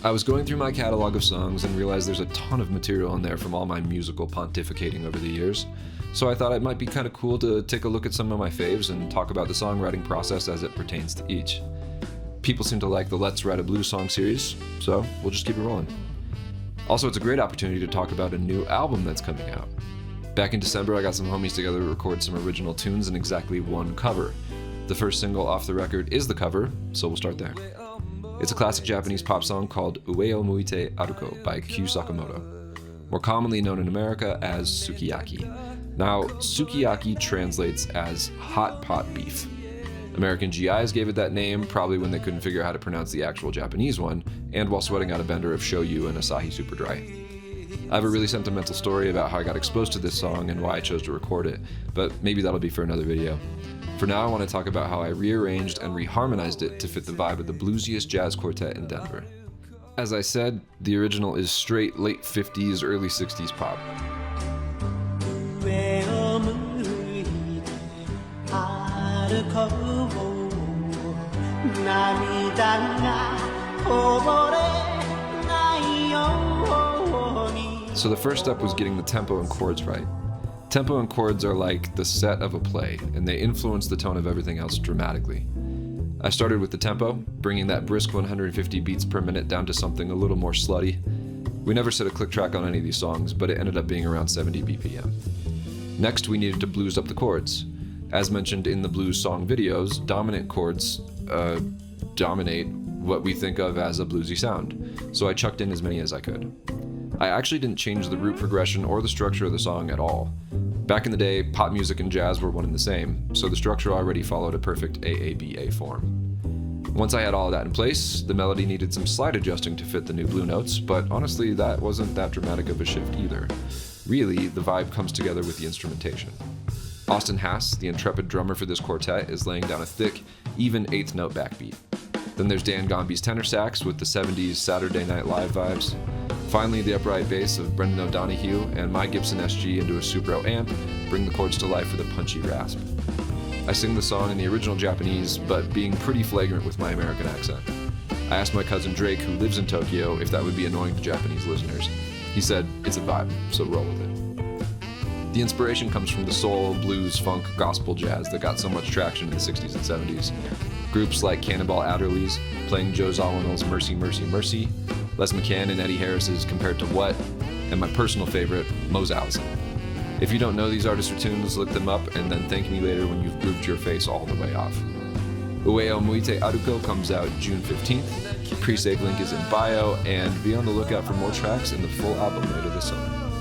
I was going through my catalog of songs and realized there's a ton of material in there from all my musical pontificating over the years, so I thought it might be kind of cool to take a look at some of my faves and talk about the songwriting process as it pertains to each. People seem to like the Let's Write a Blues Song series, so we'll just keep it rolling. Also, it's a great opportunity to talk about a new album that's coming out. Back in December, I got some homies together to record some original tunes and exactly one cover. The first single off the record is the cover, so we'll start there. It's a classic Japanese pop song called Sueを向いて歩こう by Kyu Sakamoto, more commonly known in America as sukiyaki. Now, sukiyaki translates as hot pot beef. American GIs gave it that name probably when they couldn't figure out how to pronounce the actual Japanese one, and while sweating out a bender of shoyu and Asahi Super Dry. I have a really sentimental story about how I got exposed to this song and why I chose to record it, but maybe that'll be for another video. For now, I want to talk about how I rearranged and reharmonized it to fit the vibe of the bluesiest jazz quartet in Denver. As I said, the original is straight late 50s, early 60s pop. So the first step was getting the tempo and chords right. Tempo and chords are like the set of a play, and they influence the tone of everything else dramatically. I started with the tempo, bringing that brisk 150 beats per minute down to something a little more slutty. We never set a click track on any of these songs, but it ended up being around 70 BPM. Next, we needed to blues up the chords. As mentioned in the blues song videos, dominant chords dominate what we think of as a bluesy sound, so I chucked in as many as I could. I actually didn't change the root progression or the structure of the song at all. Back in the day, pop music and jazz were one and the same, so the structure already followed a perfect AABA form. Once I had all of that in place, the melody needed some slight adjusting to fit the new blue notes, but honestly, that wasn't that dramatic of a shift either. Really, the vibe comes together with the instrumentation. Austin Haas, the intrepid drummer for this quartet, is laying down a thick, even eighth note backbeat. Then there's Dan Gombe's tenor sax with the 70s Saturday Night Live vibes. Finally, the upright bass of Brendan O'Donoghue and my Gibson SG into a Supro amp bring the chords to life with a punchy rasp. I sing the song in the original Japanese, but being pretty flagrant with my American accent. I asked my cousin Drake, who lives in Tokyo, if that would be annoying to Japanese listeners. He said, it's a vibe, so roll with it. The inspiration comes from the soul, blues, funk, gospel jazz that got so much traction in the 60s and 70s. Groups like Cannonball Adderley's playing Joe Zawinul's Mercy, Mercy, Mercy, Les McCann and Eddie Harris's Compared to What, and my personal favorite, Mose Allison. If you don't know these artists or tunes, look them up and then thank me later when you've grooved your face all the way off. Sueを向いて歩こう comes out June 15th. Pre-save link is in bio, and be on the lookout for more tracks in the full album later this summer.